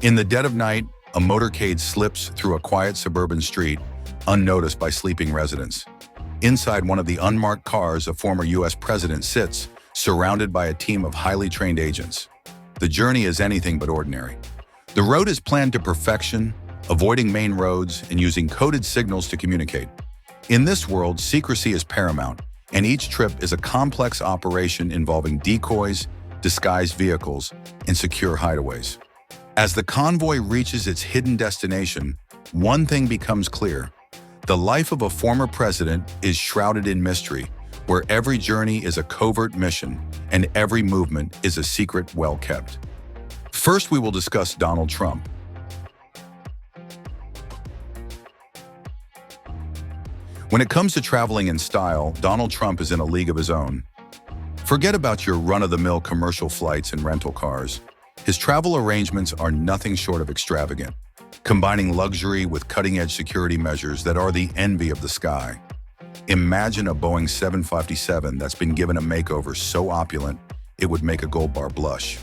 In the dead of night, a motorcade slips through a quiet suburban street, unnoticed by sleeping residents. Inside one of the unmarked cars, a former U.S. president sits, surrounded by a team of highly trained agents. The journey is anything but ordinary. The road is planned to perfection, avoiding main roads and using coded signals to communicate. In this world, secrecy is paramount, and each trip is a complex operation involving decoys, disguised vehicles, and secure hideaways. As the convoy reaches its hidden destination, one thing becomes clear. The life of a former president is shrouded in mystery, where every journey is a covert mission and every movement is a secret well kept. First, we will discuss Donald Trump. When it comes to traveling in style, Donald Trump is in a league of his own. Forget about your run-of-the-mill commercial flights and rental cars. His travel arrangements are nothing short of extravagant, combining luxury with cutting-edge security measures that are the envy of the sky. Imagine a Boeing 757 that's been given a makeover so opulent, it would make a gold bar blush.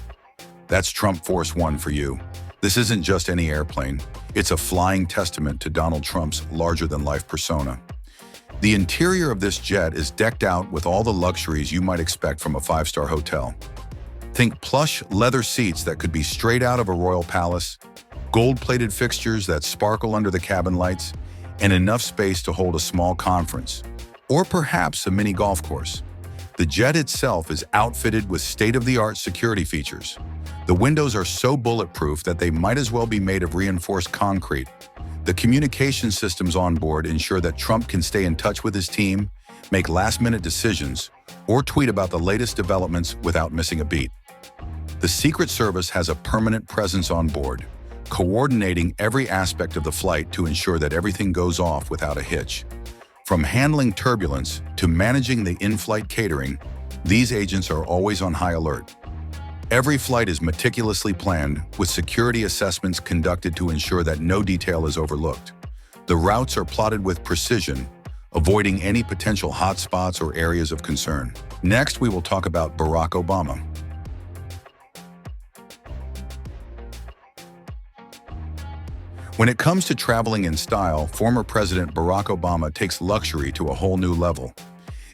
That's Trump Force One for you. This isn't just any airplane. It's a flying testament to Donald Trump's larger-than-life persona. The interior of this jet is decked out with all the luxuries you might expect from a five-star hotel. Think plush leather seats that could be straight out of a royal palace, gold-plated fixtures that sparkle under the cabin lights, and enough space to hold a small conference, or perhaps a mini golf course. The jet itself is outfitted with state-of-the-art security features. The windows are so bulletproof that they might as well be made of reinforced concrete. The communication systems on board ensure that Trump can stay in touch with his team, make last-minute decisions, or tweet about the latest developments without missing a beat. The Secret Service has a permanent presence on board, coordinating every aspect of the flight to ensure that everything goes off without a hitch. From handling turbulence to managing the in-flight catering, these agents are always on high alert. Every flight is meticulously planned, with security assessments conducted to ensure that no detail is overlooked. The routes are plotted with precision, avoiding any potential hotspots or areas of concern. Next, we will talk about Barack Obama. When it comes to traveling in style, former President Barack Obama takes luxury to a whole new level.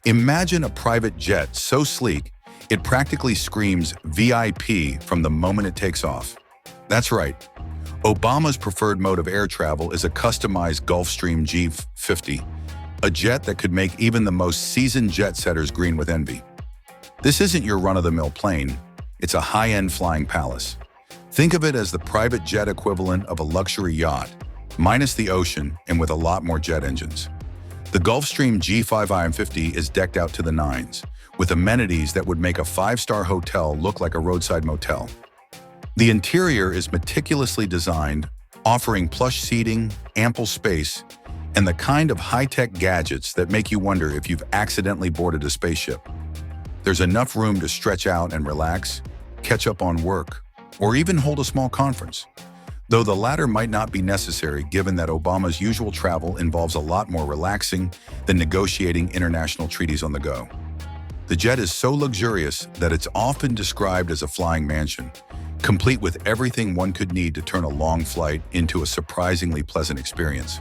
Imagine a private jet so sleek, it practically screams VIP from the moment it takes off. That's right. Obama's preferred mode of air travel is a customized Gulfstream G50, a jet that could make even the most seasoned jet setters green with envy. This isn't your run-of-the-mill plane. It's a high-end flying palace. Think of it as the private jet equivalent of a luxury yacht, minus the ocean and with a lot more jet engines. The Gulfstream G550 is decked out to the nines, with amenities that would make a five-star hotel look like a roadside motel. The interior is meticulously designed, offering plush seating, ample space, and the kind of high-tech gadgets that make you wonder if you've accidentally boarded a spaceship. There's enough room to stretch out and relax, catch up on work, or even hold a small conference, though the latter might not be necessary given that Obama's usual travel involves a lot more relaxing than negotiating international treaties on the go. The jet is so luxurious that it's often described as a flying mansion, complete with everything one could need to turn a long flight into a surprisingly pleasant experience.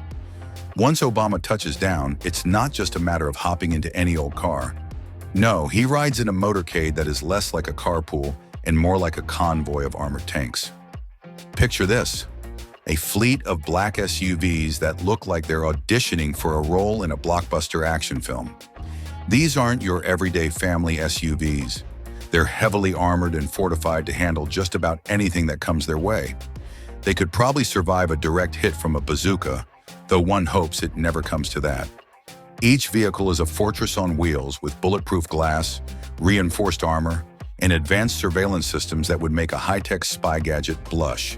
Once Obama touches down, it's not just a matter of hopping into any old car. No, he rides in a motorcade that is less like a carpool and more like a convoy of armored tanks. Picture this, a fleet of black SUVs that look like they're auditioning for a role in a blockbuster action film. These aren't your everyday family SUVs. They're heavily armored and fortified to handle just about anything that comes their way. They could probably survive a direct hit from a bazooka, though one hopes it never comes to that. Each vehicle is a fortress on wheels with bulletproof glass, reinforced armor, and advanced surveillance systems that would make a high-tech spy gadget blush.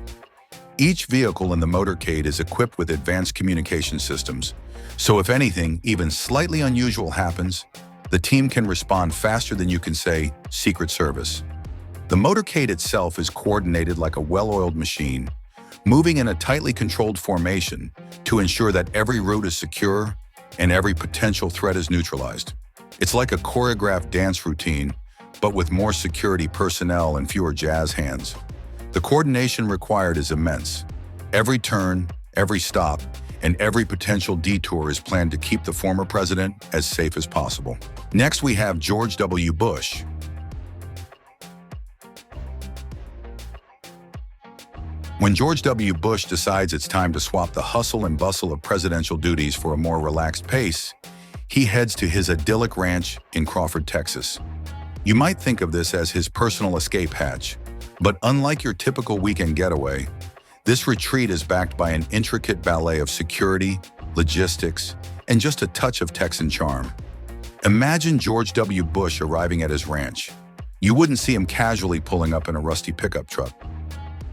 Each vehicle in the motorcade is equipped with advanced communication systems, so if anything, even slightly unusual happens, the team can respond faster than you can say, Secret Service. The motorcade itself is coordinated like a well-oiled machine, moving in a tightly controlled formation to ensure that every route is secure and every potential threat is neutralized. It's like a choreographed dance routine, but with more security personnel and fewer jazz hands. The coordination required is immense. Every turn, every stop, and every potential detour is planned to keep the former president as safe as possible. Next, we have George W. Bush. When George W. Bush decides it's time to swap the hustle and bustle of presidential duties for a more relaxed pace, he heads to his idyllic ranch in Crawford, Texas. You might think of this as his personal escape hatch, but unlike your typical weekend getaway, this retreat is backed by an intricate ballet of security, logistics, and just a touch of Texan charm. Imagine George W. Bush arriving at his ranch. You wouldn't see him casually pulling up in a rusty pickup truck.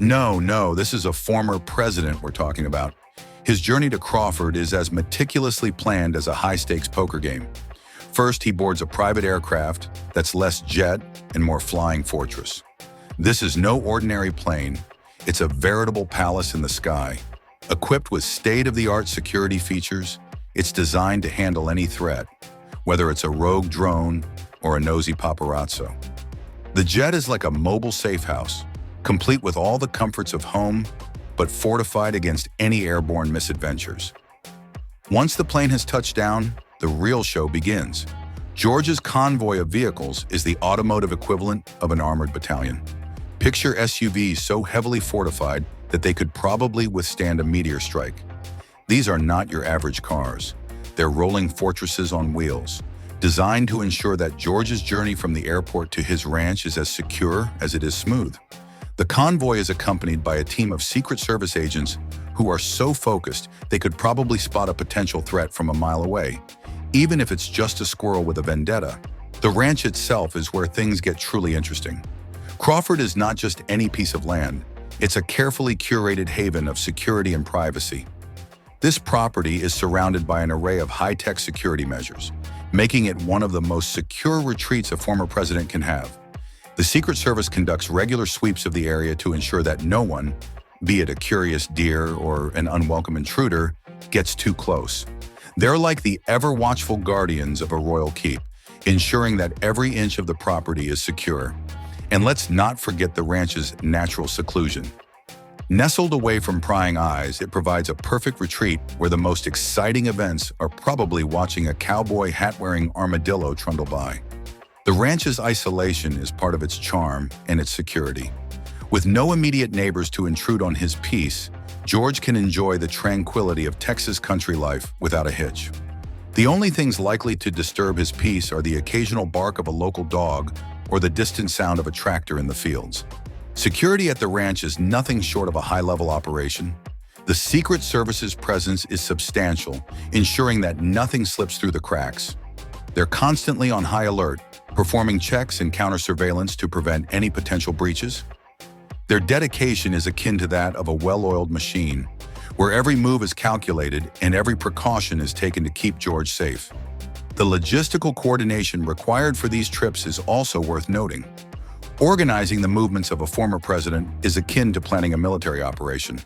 No, this is a former president we're talking about. His journey to Crawford is as meticulously planned as a high-stakes poker game. First, he boards a private aircraft that's less jet and more flying fortress. This is no ordinary plane. It's a veritable palace in the sky. Equipped with state-of-the-art security features, it's designed to handle any threat, whether it's a rogue drone or a nosy paparazzo. The jet is like a mobile safe house, complete with all the comforts of home, but fortified against any airborne misadventures. Once the plane has touched down, the real show begins. George's convoy of vehicles is the automotive equivalent of an armored battalion. Picture SUVs so heavily fortified that they could probably withstand a meteor strike. These are not your average cars. They're rolling fortresses on wheels, designed to ensure that George's journey from the airport to his ranch is as secure as it is smooth. The convoy is accompanied by a team of Secret Service agents who are so focused they could probably spot a potential threat from a mile away, even if it's just a squirrel with a vendetta. The ranch itself is where things get truly interesting. Crawford is not just any piece of land. It's a carefully curated haven of security and privacy. This property is surrounded by an array of high-tech security measures, making it one of the most secure retreats a former president can have. The Secret Service conducts regular sweeps of the area to ensure that no one, be it a curious deer or an unwelcome intruder, gets too close. They're like the ever-watchful guardians of a royal keep, ensuring that every inch of the property is secure. And let's not forget the ranch's natural seclusion. Nestled away from prying eyes, it provides a perfect retreat where the most exciting events are probably watching a cowboy hat-wearing armadillo trundle by. The ranch's isolation is part of its charm and its security. With no immediate neighbors to intrude on his peace, George can enjoy the tranquility of Texas country life without a hitch. The only things likely to disturb his peace are the occasional bark of a local dog or the distant sound of a tractor in the fields. Security at the ranch is nothing short of a high-level operation. The Secret Service's presence is substantial, ensuring that nothing slips through the cracks. They're constantly on high alert, performing checks and counter-surveillance to prevent any potential breaches. Their dedication is akin to that of a well-oiled machine, where every move is calculated and every precaution is taken to keep George safe. The logistical coordination required for these trips is also worth noting. Organizing the movements of a former president is akin to planning a military operation.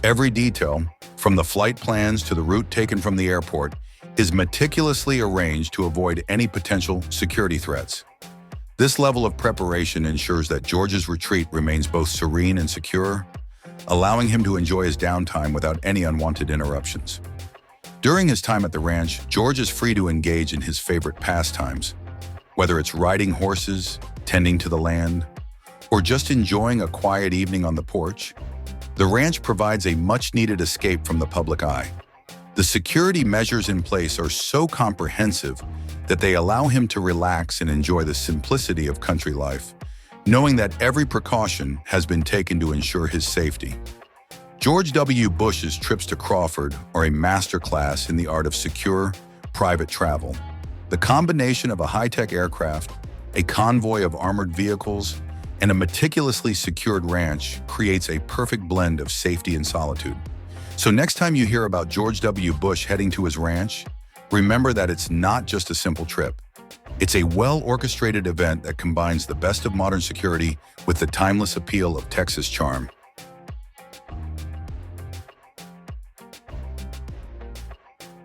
Every detail, from the flight plans to the route taken from the airport, is meticulously arranged to avoid any potential security threats. This level of preparation ensures that George's retreat remains both serene and secure, allowing him to enjoy his downtime without any unwanted interruptions. During his time at the ranch, George is free to engage in his favorite pastimes, whether it's riding horses, tending to the land, or just enjoying a quiet evening on the porch. The ranch provides a much-needed escape from the public eye. The security measures in place are so comprehensive that they allow him to relax and enjoy the simplicity of country life, knowing that every precaution has been taken to ensure his safety. George W. Bush's trips to Crawford are a masterclass in the art of secure, private travel. The combination of a high-tech aircraft, a convoy of armored vehicles, and a meticulously secured ranch creates a perfect blend of safety and solitude. So next time you hear about George W. Bush heading to his ranch, remember that it's not just a simple trip. It's a well-orchestrated event that combines the best of modern security with the timeless appeal of Texas charm.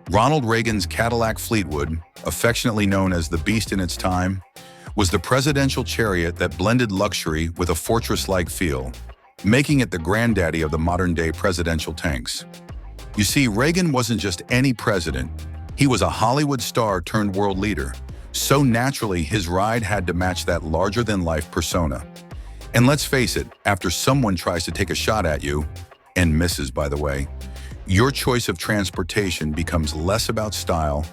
Ronald Reagan's Cadillac Fleetwood, affectionately known as the Beast in its time, was the presidential chariot that blended luxury with a fortress-like feel. making it the granddaddy of the modern-day presidential tanks. You see, Reagan wasn't just any president. He was a Hollywood star turned world leader. So naturally, his ride had to match that larger-than-life persona. And let's face it, after someone tries to take a shot at you, and misses, by the way, your choice of transportation becomes less about style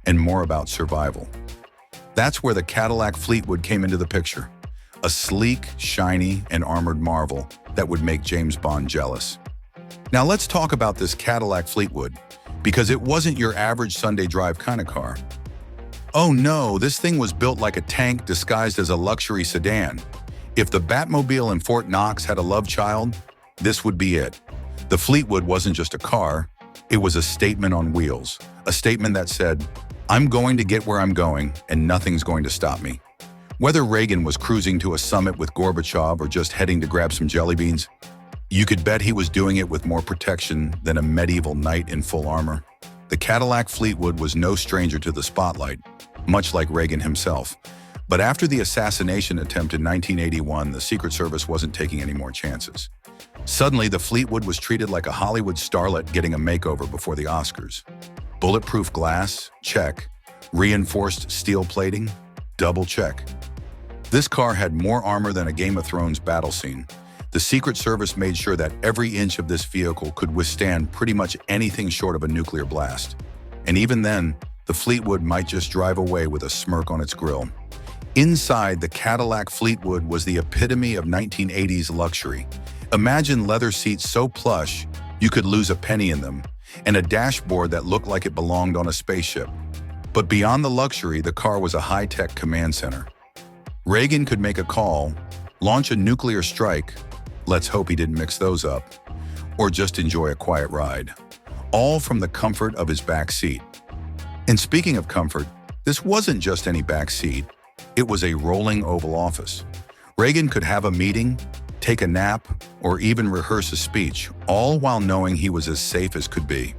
and more about survival. That's where the Cadillac Fleetwood came into the picture. A sleek, shiny, and armored marvel that would make James Bond jealous. Now let's talk about this Cadillac Fleetwood, because it wasn't your average Sunday drive kind of car. Oh no, this thing was built like a tank disguised as a luxury sedan. If the Batmobile in Fort Knox had a love child, this would be it. The Fleetwood wasn't just a car, it was a statement on wheels. A statement that said, I'm going to get where I'm going and nothing's going to stop me. Whether Reagan was cruising to a summit with Gorbachev or just heading to grab some jelly beans, you could bet he was doing it with more protection than a medieval knight in full armor. The Cadillac Fleetwood was no stranger to the spotlight, much like Reagan himself. But after the assassination attempt in 1981, the Secret Service wasn't taking any more chances. Suddenly, the Fleetwood was treated like a Hollywood starlet getting a makeover before the Oscars. Bulletproof glass? Check. Reinforced steel plating? Double check. This car had more armor than a Game of Thrones battle scene. The Secret Service made sure that every inch of this vehicle could withstand pretty much anything short of a nuclear blast. And even then, the Fleetwood might just drive away with a smirk on its grille. Inside, the Cadillac Fleetwood was the epitome of 1980s luxury. Imagine leather seats so plush you could lose a penny in them, and a dashboard that looked like it belonged on a spaceship. But beyond the luxury, the car was a high-tech command center. Reagan could make a call, launch a nuclear strike, let's hope he didn't mix those up, or just enjoy a quiet ride, all from the comfort of his back seat. And speaking of comfort, this wasn't just any back seat, it was a rolling Oval Office. Reagan could have a meeting, take a nap, or even rehearse a speech, all while knowing he was as safe as could be.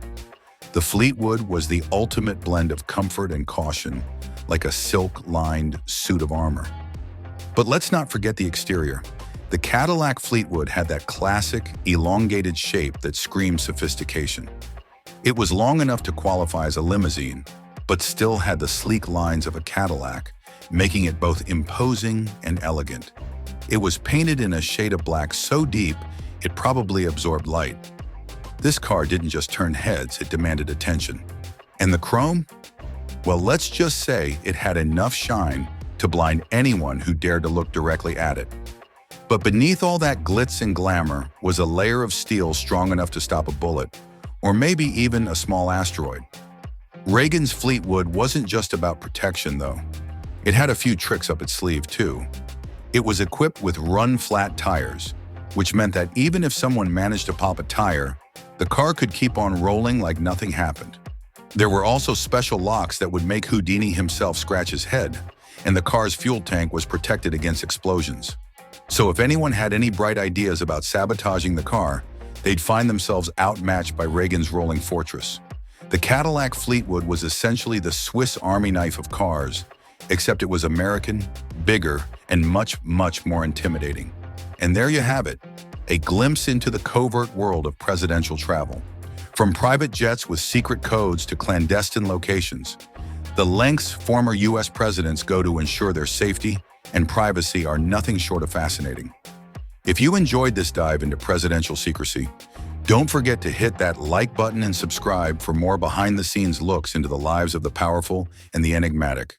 The Fleetwood was the ultimate blend of comfort and caution, like a silk-lined suit of armor. But let's not forget the exterior. The Cadillac Fleetwood had that classic, elongated shape that screamed sophistication. It was long enough to qualify as a limousine, but still had the sleek lines of a Cadillac, making it both imposing and elegant. It was painted in a shade of black so deep, it probably absorbed light. This car didn't just turn heads, it demanded attention. And the chrome? Well, let's just say it had enough shine to blind anyone who dared to look directly at it. But beneath all that glitz and glamour was a layer of steel strong enough to stop a bullet, or maybe even a small asteroid. Reagan's Fleetwood wasn't just about protection, though. It had a few tricks up its sleeve, too. It was equipped with run-flat tires, which meant that even if someone managed to pop a tire, the car could keep on rolling like nothing happened. There were also special locks that would make Houdini himself scratch his head, and the car's fuel tank was protected against explosions. So if anyone had any bright ideas about sabotaging the car, they'd find themselves outmatched by Reagan's rolling fortress. The Cadillac Fleetwood was essentially the Swiss Army knife of cars, except it was American, bigger, and much, much more intimidating. And there you have it, a glimpse into the covert world of presidential travel. From private jets with secret codes to clandestine locations, the lengths former U.S. presidents go to ensure their safety and privacy are nothing short of fascinating. If you enjoyed this dive into presidential secrecy, don't forget to hit that like button and subscribe for more behind-the-scenes looks into the lives of the powerful and the enigmatic.